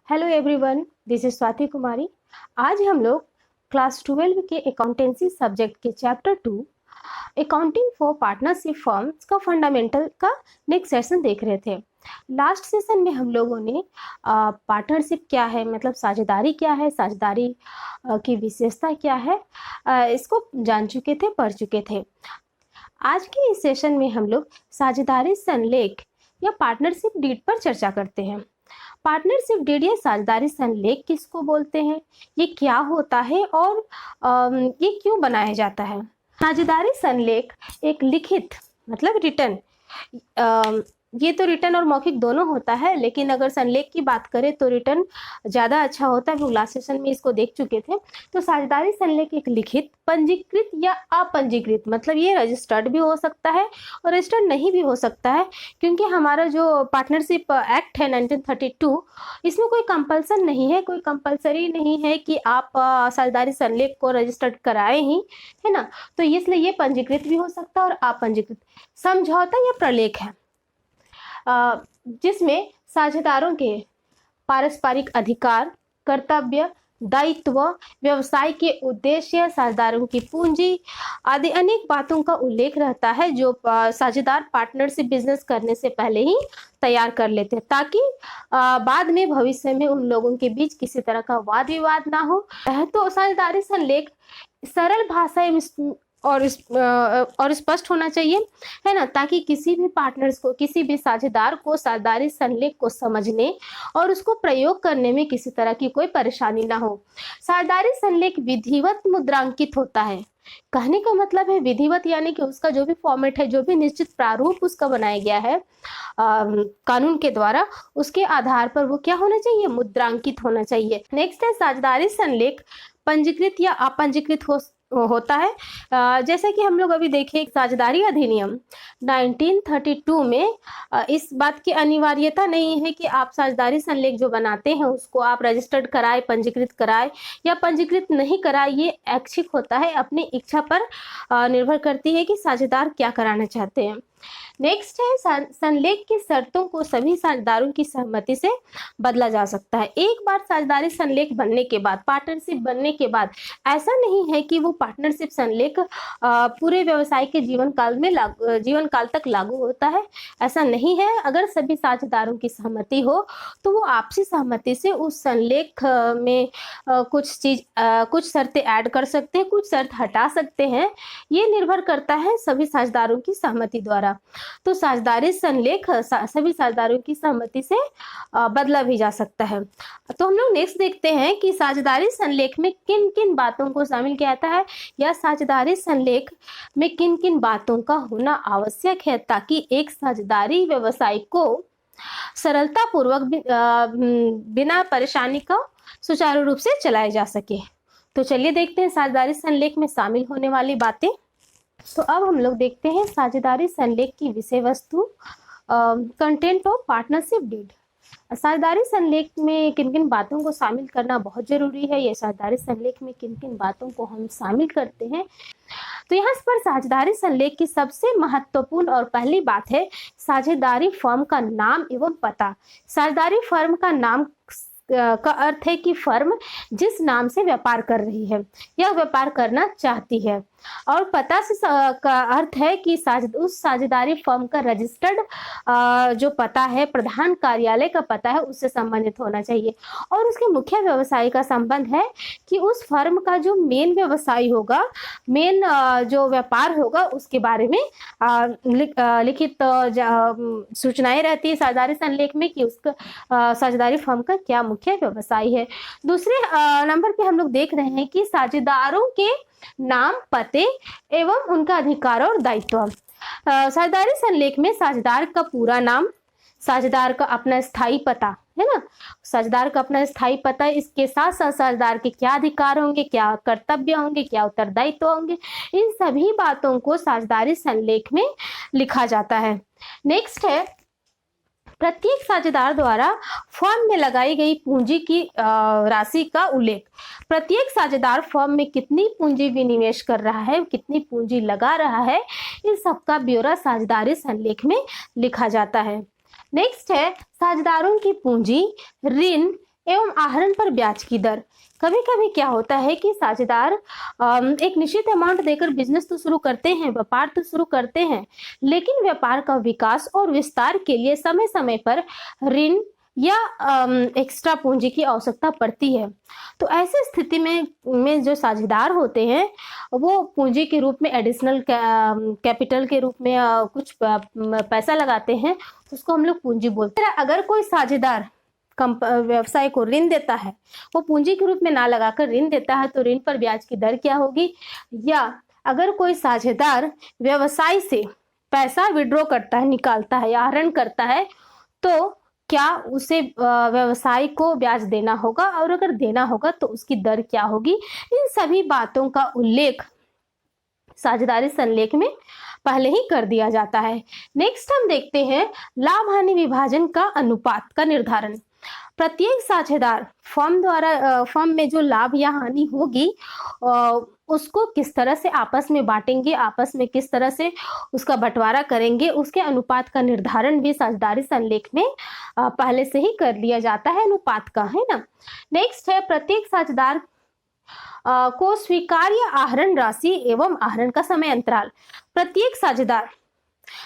Hello everyone, this is Swati Kumari. आज हम लोग क्लास 12 के अकाउंटेंसी सब्जेक्ट के chapter 2 accounting for partnership firms का फंडामेंटल का नेक्स्ट सेशन देख रहे थे। लास्ट सेशन में हम लोगों ने पार्टनरशिप क्या है, मतलब साझेदारी क्या है, साझेदारी की विशेषता क्या है, इसको जान चुके थे, पढ़ चुके थे। आज के इस सेशन में हम लोग साझेदारी संलेख या पार्टनरशिप डीड पर चर्चा करते हैं। पार्टनरशिप डीड या साझेदारी संलेख किसको बोलते हैं, ये क्या होता है और ये क्यों बनाया जाता है। साझेदारी संलेख एक लिखित मतलब रिटन, ये तो रिटन और मौखिक दोनों होता है, लेकिन अगर संलेख की बात करें तो रिटन ज़्यादा अच्छा होता है। वो लास्ट सेशन में इसको देख चुके थे। तो साझेदारी संलेख एक लिखित, पंजीकृत या अपंजीकृत, मतलब ये रजिस्टर्ड भी हो सकता है और रजिस्टर्ड नहीं भी हो सकता है, क्योंकि हमारा जो पार्टनरशिप एक्ट है 1932, इसमें कोई कंपल्सन नहीं है, कोई कंपल्सरी नहीं है कि आप साझेदारी संलेख को रजिस्टर्ड कराएं ही, है ना। तो इसलिए ये पंजीकृत भी हो सकता है और अपंजीकृत। समझौता या प्रलेख है जिसमें साझेदारों के पारस्परिक अधिकार, कर्तव्य, दायित्व, व्यवसाय के उद्देश्य, साझेदारों की पूंजी आदि अनेक बातों का उल्लेख रहता है, जो साझेदार पार्टनरशिप बिजनेस करने से पहले ही तैयार कर लेते हैं, ताकि बाद में भविष्य में उन लोगों के बीच किसी तरह का वाद विवाद ना हो। तो साझेदारी संलेख सरल भाषा और स्पष्ट होना चाहिए, है ना, ताकि किसी भी पार्टनर्स को, किसी भी साझेदार को साझेदारी संलेख को समझने और उसको प्रयोग करने में किसी तरह की कोई परेशानी ना हो। साझेदारी संलेख विधिवत मुद्रांकित होता है। कहने का मतलब है विधिवत, यानी कि उसका जो भी फॉर्मेट है, जो भी निश्चित प्रारूप उसका बनाया गया है कानून के द्वारा, उसके आधार पर वो क्या होना चाहिए, मुद्रांकित होना चाहिए। नेक्स्ट है साझेदारी संलेख पंजीकृत या अपंजीकृत होता है। जैसे कि हम लोग अभी देखें, साझेदारी अधिनियम 1932 में इस बात की अनिवार्यता नहीं है कि आप साझेदारी संलेख जो बनाते हैं उसको आप रजिस्टर्ड कराए, पंजीकृत कराए या पंजीकृत नहीं कराए। ये ऐच्छिक होता है, अपनी इच्छा पर निर्भर करती है कि साझेदार क्या कराना चाहते हैं। नेक्स्ट है संलेख की शर्तों को सभी साझेदारों की सहमति से बदला जा सकता है। एक बार साझेदारी संलेख बनने के बाद, पार्टनरशिप बनने के बाद, ऐसा नहीं है कि वो पार्टनरशिप संलेख पूरे व्यवसाय के जीवन काल तक लागू होता है, ऐसा नहीं है। अगर सभी साझेदारों की सहमति हो तो वो आपसी सहमति से उस संलेख में कुछ शर्तें ऐड कर सकते हैं, कुछ शर्त हटा सकते हैं। ये निर्भर करता है सभी साझेदारों की सहमति द्वारा। तो साझेदारी संलेख सभी साझेदारों की सहमति से बदला भी जा सकता है। तो हम लोग नेक्स्ट देखते हैं कि साझेदारी संलेख में किन किन बातों को शामिल किया जाता है, या साझेदारी संलेख में किन किन बातों का होना आवश्यक है, ताकि एक साझेदारी व्यवसाय को सरलता पूर्वक बिना परेशानी का सुचारू रूप से चलाया जा सके। तो चलिए देखते हैं साझेदारी संलेख में शामिल होने वाली बातें। तो अब हम लोग देखते हैं साझेदारी संलेख की विषय वस्तु, कंटेंट ऑफ पार्टनरशिप डीड। साझेदारी संलेख में किन किन बातों को शामिल करना बहुत जरूरी है, ये साझेदारी संलेख में किन किन बातों को हम शामिल करते हैं। तो यहाँ पर साझेदारी संलेख की सबसे महत्वपूर्ण और पहली बात है साझेदारी फर्म का नाम एवं पता। साझेदारी फर्म का नाम का अर्थ है कि फर्म जिस नाम से व्यापार कर रही है या व्यापार करना चाहती है, और पता से का अर्थ है कि उस साझेदारी फर्म का रजिस्टर्ड जो पता है, प्रधान कार्यालय का पता है, उससे संबंधित होना चाहिए। और उसके मुख्य व्यवसाय का संबंध है कि उस फर्म का जो मेन व्यवसाय होगा, मेन जो व्यापार होगा, उसके बारे में लिखित सूचनाएं रहती है साझेदारी संलेख में कि उसका साझेदारी फर्म का क्या मुख्य व्यवसाय है। दूसरे नंबर पे हम लोग देख रहे हैं कि साझेदारों के नाम, पते एवं उनका अधिकार और दायित्व। साझेदारी संलेख में साझेदार का पूरा नाम, साझेदार का अपना स्थायी पता, है ना, साझेदार का अपना स्थायी पता, इसके साथ साथ साझेदार के क्या अधिकार होंगे, क्या कर्तव्य होंगे, क्या उत्तरदायित्व होंगे, इन सभी बातों को साझेदारी संलेख में लिखा जाता है। नेक्स्ट है प्रत्येक साझेदार द्वारा फर्म में लगाई गई पूंजी की राशि का उल्लेख। प्रत्येक साझेदार फर्म में कितनी पूंजी विनिवेश कर रहा है, कितनी पूंजी लगा रहा है, इन सब का ब्यौरा साझेदारी संलेख में लिखा जाता है। नेक्स्ट है साझेदारों की पूंजी, ऋण एवं आहरण पर ब्याज की दर। कभी कभी क्या होता है कि साझेदार एक निश्चित अमाउंट देकर बिजनेस तो शुरू करते हैं, व्यापार तो शुरू करते हैं, लेकिन व्यापार का विकास और विस्तार के लिए समय समय पर ऋण या एक्स्ट्रा पूंजी की आवश्यकता पड़ती है। तो ऐसी स्थिति में जो साझेदार होते हैं वो पूंजी के रूप में एडिशनल कैपिटल के रूप में कुछ पैसा लगाते हैं, उसको हम लोग पूंजी बोलते हैं। अगर कोई साझेदार व्यवसाय को ऋण देता है, वो पूंजी के रूप में ना लगाकर ऋण देता है, तो ऋण पर ब्याज की दर क्या होगी? या अगर कोई साझेदार व्यवसाय से पैसा विड्रॉ करता है, निकालता है या आहरण करता है, तो क्या उसे व्यवसाय को ब्याज देना होगा, और अगर देना होगा तो उसकी दर क्या होगी? इन सभी बातों का उल्लेख साझेदारी संलेख में पहले ही कर दिया जाता है। नेक्स्ट हम देखते हैं लाभ हानि विभाजन का अनुपात का निर्धारण। प्रत्येक साझेदार फर्म में जो लाभ या हानि होगी उसको किस तरह से आपस में बांटेंगे, आपस में किस तरह से उसका बंटवारा करेंगे, उसके अनुपात का निर्धारण भी साझेदारी संलेख में पहले से ही कर लिया जाता है, अनुपात का, है ना। नेक्स्ट है प्रत्येक साझेदार को स्वीकार्य आहरण राशि एवं आहरण का समय अंतराल। प्रत्येक साझेदार,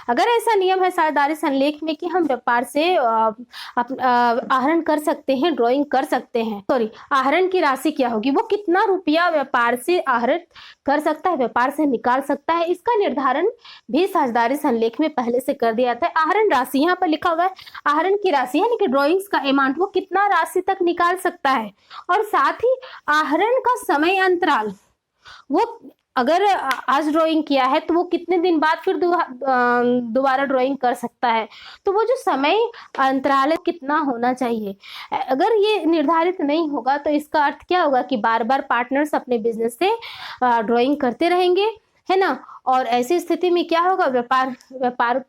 अगर ऐसा नियम है साझेदारी संलेख में कि हम व्यापार से आहरण कर सकते हैं, ड्राइंग कर सकते हैं, आहरण की राशि क्या होगी, वो कितना रुपया व्यापार से आहरण कर सकता है, व्यापार से निकाल सकता है, इसका निर्धारण भी साझेदारी संलेख में पहले से कर दिया जाता है। आहरण राशि यहाँ पर लिखा हुआ है, आहरण की राशि यानी कि ड्राइंग्स का अमाउंट, वो कितना राशि तक निकाल सकता है, और साथ ही आहरण का समय अंतराल, वो अगर आज ड्राइंग किया है तो वो कितने दिन बाद फिर दोबारा ड्राइंग कर सकता है, तो वो जो समय अंतराल कितना होना चाहिए। अगर ये निर्धारित नहीं होगा तो इसका अर्थ क्या होगा कि बार बार पार्टनर्स अपने बिजनेस से ड्राइंग करते रहेंगे, है ना। और ऐसी स्थिति में क्या होगा, व्यापार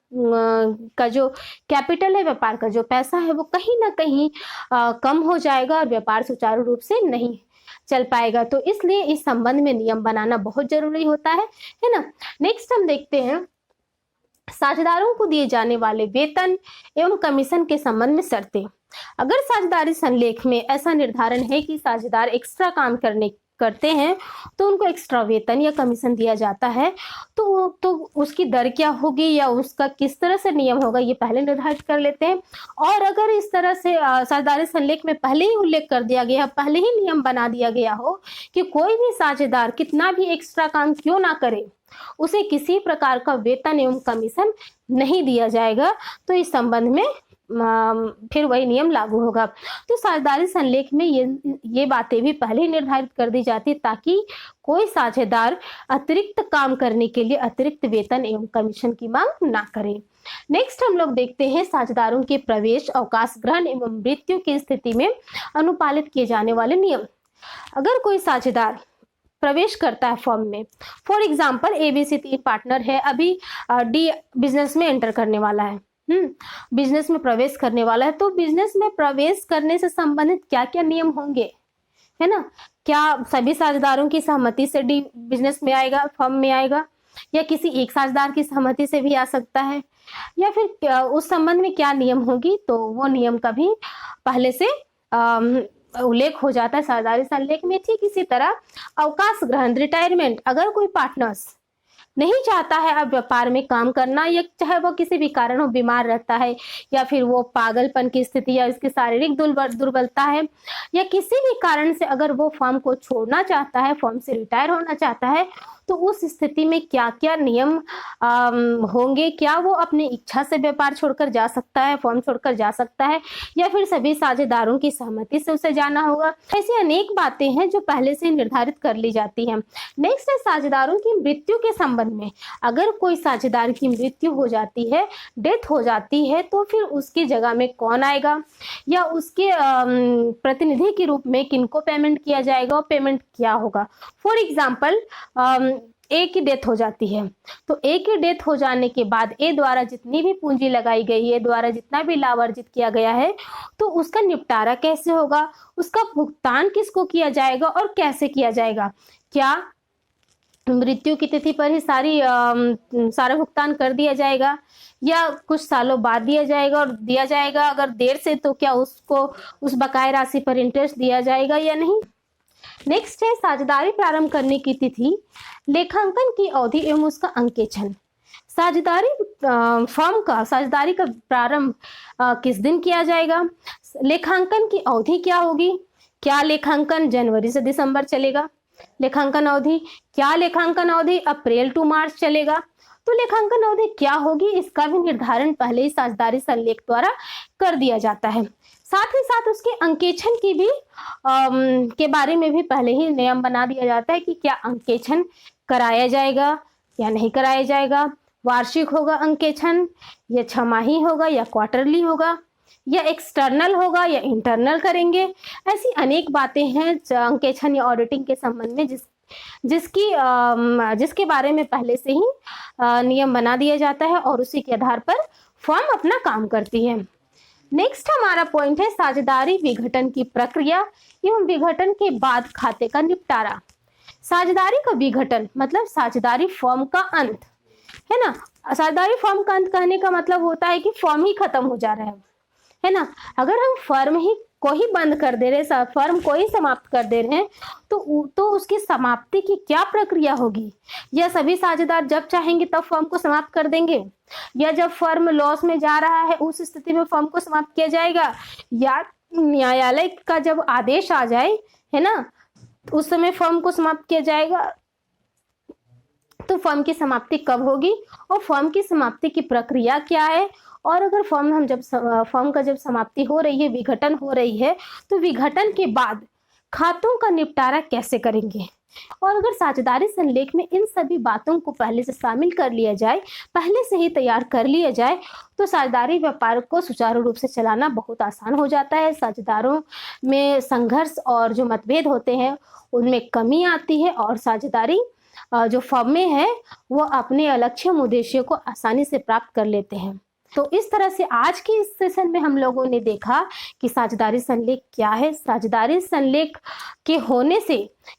का जो कैपिटल है, व्यापार का जो पैसा है, वो कहीं ना कहीं कम हो जाएगा और व्यापार सुचारू रूप से नहीं चल पाएगा। तो इसलिए इस संबंध में नियम बनाना बहुत जरूरी होता है ना। नेक्स्ट हम देखते हैं साझेदारों को दिए जाने वाले वेतन एवं कमीशन के संबंध में शर्तें। अगर साझेदारी संलेख में ऐसा निर्धारण है कि साझेदार एक्स्ट्रा काम करते हैं तो उनको एक्स्ट्रा वेतन या कमीशन दिया जाता है, तो उसकी दर क्या होगी या उसका किस तरह से नियम होगा, ये पहले निर्धारित कर लेते हैं। और अगर इस तरह से साझेदारी संलेख में पहले ही उल्लेख कर दिया गया, पहले ही नियम बना दिया गया हो कि कोई भी साझेदार कितना भी एक्स्ट्रा काम क्यों ना करे, उसे किसी प्रकार का वेतन एवं कमीशन नहीं दिया जाएगा, तो इस संबंध में फिर वही नियम लागू होगा। तो साझेदारी संलेख में ये बातें भी पहले ही निर्धारित कर दी जाती ताकि कोई साझेदार अतिरिक्त काम करने के लिए अतिरिक्त वेतन एवं कमीशन की मांग ना करे। नेक्स्ट हम लोग देखते हैं साझेदारों के प्रवेश, अवकाश ग्रहण एवं मृत्यु की स्थिति में अनुपालित किए जाने वाले नियम। अगर कोई साझेदार प्रवेश करता है फर्म में, फॉर एग्जाम्पल ABC 3 पार्टनर है, अभी D बिजनेस में एंटर करने वाला है, बिजनेस में प्रवेश करने वाला है, तो बिजनेस में प्रवेश करने से संबंधित क्या क्या नियम होंगे, है ना। क्या सभी साझेदारों की सहमति से डी बिजनेस में आएगा, फर्म में आएगा, या किसी एक साझेदार की सहमति से भी आ सकता है, या फिर उस संबंध में क्या नियम होगी, तो वो नियम का भी पहले से उल्लेख हो जाता है साझेदारी संलेख में। ठीक इसी तरह अवकाश ग्रहण, रिटायरमेंट, अगर कोई पार्टनर्स नहीं चाहता है अब व्यापार में काम करना, या चाहे वो किसी भी कारण हो, बीमार रहता है, या फिर वो पागलपन की स्थिति या इसकी शारीरिक दुर्बलता है, या किसी भी कारण से अगर वो फर्म को छोड़ना चाहता है, फर्म से रिटायर होना चाहता है, तो उस स्थिति में क्या क्या नियम होंगे। क्या वो अपनी इच्छा से व्यापार छोड़कर जा सकता है, फर्म छोड़कर जा सकता है, या फिर सभी साझेदारों की सहमति से उसे जाना होगा। ऐसी अनेक बातें हैं जो पहले से निर्धारित कर ली जाती हैं। नेक्स्ट है साझेदारों की मृत्यु के संबंध में। अगर कोई साझेदार की मृत्यु हो जाती है, डेथ हो जाती है, तो फिर उसकी जगह में कौन आएगा, या उसके प्रतिनिधि के रूप में किनको पेमेंट किया जाएगा और पेमेंट क्या होगा। फॉर एग्जाम्पल ए की डेथ हो जाती है, तो ए की डेथ हो जाने के बाद ए द्वारा जितनी भी पूंजी लगाई गई है, द्वारा जितना भी लाभ अर्जित किया गया है, तो उसका निपटारा कैसे होगा, उसका भुगतान किसको किया जाएगा और कैसे किया जाएगा। क्या मृत्यु की तिथि पर ही सारा भुगतान कर दिया जाएगा, या कुछ सालों बाद दिया जाएगा, और दिया जाएगा अगर देर से तो क्या उसको उस बकाया राशि पर इंटरेस्ट दिया जाएगा या नहीं। नेक्स्ट है साझेदारी प्रारंभ करने की तिथि, लेखांकन की अवधि एवं उसका अंकेक्षण। साझेदारी फर्म का साझेदारी का प्रारंभ किस दिन किया जाएगा, लेखांकन की अवधि क्या होगी, क्या लेखांकन जनवरी से दिसंबर चलेगा, लेखांकन अवधि क्या लेखांकन अवधि अप्रैल टू मार्च चलेगा, तो लेखांकन अवधि क्या होगी इसका भी निर्धारण पहले ही साझेदारी संलेख द्वारा कर दिया जाता है। साथ ही साथ उसके अंकेक्षण की भी के बारे में भी पहले ही नियम बना दिया जाता है कि क्या अंकेक्षण कराया जाएगा या नहीं कराया जाएगा, वार्षिक होगा अंकेक्षण या छमाही होगा या क्वार्टरली होगा, या एक्सटर्नल होगा या इंटरनल करेंगे। ऐसी अनेक बातें हैं अंकेक्षण या ऑडिटिंग के संबंध में जिसके बारे में पहले से ही नियम बना दिया जाता है और उसी के आधार पर फर्म अपना काम करती है। नेक्स्ट हमारा पॉइंट है साझेदारी विघटन की प्रक्रिया एवं विघटन के बाद खाते का निपटारा। साझेदारी का विघटन मतलब साझेदारी फर्म का अंत है ना। साझेदारी फर्म का अंत कहने का मतलब होता है कि फर्म ही खत्म हो जा रहा है ना। अगर हम फर्म को ही बंद कर दे रहे, फर्म को ही समाप्त कर दे रहे हैं, तो उसकी समाप्ति की क्या प्रक्रिया होगी। या सभी साझेदार जब चाहेंगे तब फर्म को समाप्त कर देंगे, या जब फर्म लॉस में जा रहा है उस स्थिति में फर्म को समाप्त किया जाएगा, या न्यायालय का जब आदेश आ जाए है ना उस समय फर्म को समाप्त किया जाएगा। तो फर्म की समाप्ति कब होगी और फर्म की समाप्ति की प्रक्रिया क्या है, और अगर फर्म का जब समाप्ति हो रही है, विघटन हो रही है, तो विघटन के बाद खातों का निपटारा कैसे करेंगे। और अगर साझेदारी संलेख में इन सभी बातों को पहले से शामिल कर लिया जाए, पहले से ही तैयार कर लिया जाए, तो साझेदारी व्यापार को सुचारू रूप से चलाना बहुत आसान हो जाता है। साझेदारों में संघर्ष और जो मतभेद होते हैं उनमें कमी आती है, और साझेदारी जो फर्म में है वो अपने अलक्ष्य उद्देश्य को आसानी से प्राप्त कर लेते हैं। तो इस तरह से आज के इस सेशन में हम लोगों ने देखा कि साझेदारी संलेख क्या है, साझेदारी संलेख के होने से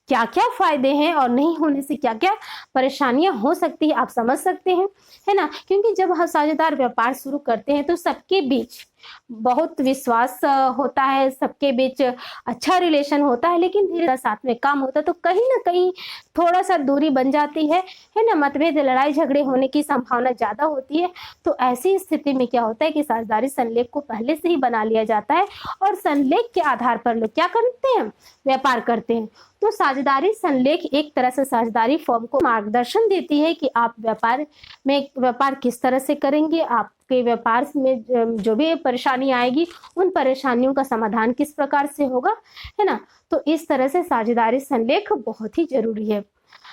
क्या क्या फायदे हैं और नहीं होने से क्या क्या परेशानियां हो सकती है, आप समझ सकते हैं है ना। क्योंकि जब हम साझेदार व्यापार शुरू करते हैं तो सबके बीच बहुत विश्वास होता है, सबके बीच अच्छा रिलेशन होता है, लेकिन धीरे साथ में काम होता है तो कहीं ना कहीं थोड़ा सा दूरी बन जाती है ना। मतभेद लड़ाई झगड़े होने की संभावना ज्यादा होती है। तो ऐसी स्थिति में क्या होता है कि साझेदारी संलेख को पहले से ही बना लिया जाता है और संलेख के आधार पर लोग क्या करते हैं, व्यापार करते हैं। तो साझेदारी संलेख एक तरह से साझेदारी फर्म को मार्गदर्शन देती है कि आप व्यापार किस तरह से करेंगे, आपके व्यापार में जो भी परेशानी आएगी उन परेशानियों का समाधान किस प्रकार से होगा, है ना। तो इस तरह से साझेदारी संलेख बहुत ही जरूरी है।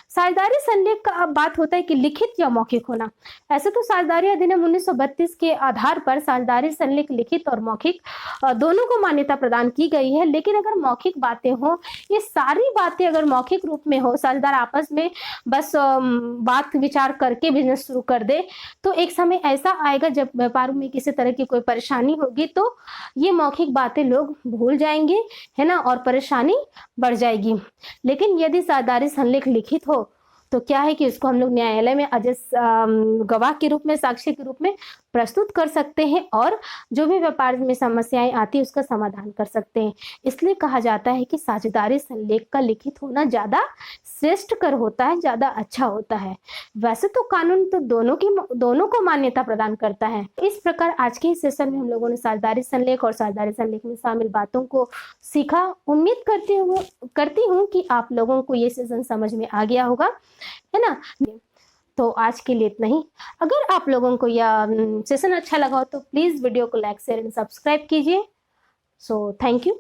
साझेदारी संलेख का अब बात होता है कि लिखित या मौखिक होना। ऐसे तो साझेदारी अधिनियम 1932 के आधार पर साझेदारी संलेख लिखित और मौखिक दोनों को मान्यता प्रदान की गई है। लेकिन अगर मौखिक बातें हो, ये सारी बातें अगर मौखिक रूप में हो, साझेदार आपस में बस बात विचार करके बिजनेस शुरू कर दे, तो एक समय ऐसा आएगा जब व्यापार में किसी तरह की कोई परेशानी होगी तो ये मौखिक बातें लोग भूल जाएंगे, है ना, और परेशानी बढ़ जाएगी। लेकिन यदि साझेदारी संलेख लिखित हो तो क्या है कि इसको हम लोग न्यायालय में गवाह के रूप में, साक्षी के रूप में प्रस्तुत कर सकते हैं और जो भी व्यापार में समस्याएं आती है उसका समाधान कर सकते हैं। इसलिए कहा जाता है कि साझेदारी संलेख का लिखित होना ज्यादा श्रेष्ठकर होता है, ज्यादा अच्छा होता है। वैसे तो कानून तो दोनों को मान्यता प्रदान करता है। इस प्रकार आज के इस सेशन में हम लोगों ने साझेदारी संलेख और साझेदारी संलेख में शामिल बातों को सीखा। उम्मीद करती हूँ कि आप लोगों को ये सेशन समझ में आ गया होगा, है ना। तो आज के लिए इतना ही। अगर आप लोगों को यह सेशन अच्छा लगा हो तो प्लीज वीडियो को लाइक शेयर एंड सब्सक्राइब कीजिए। So thank you.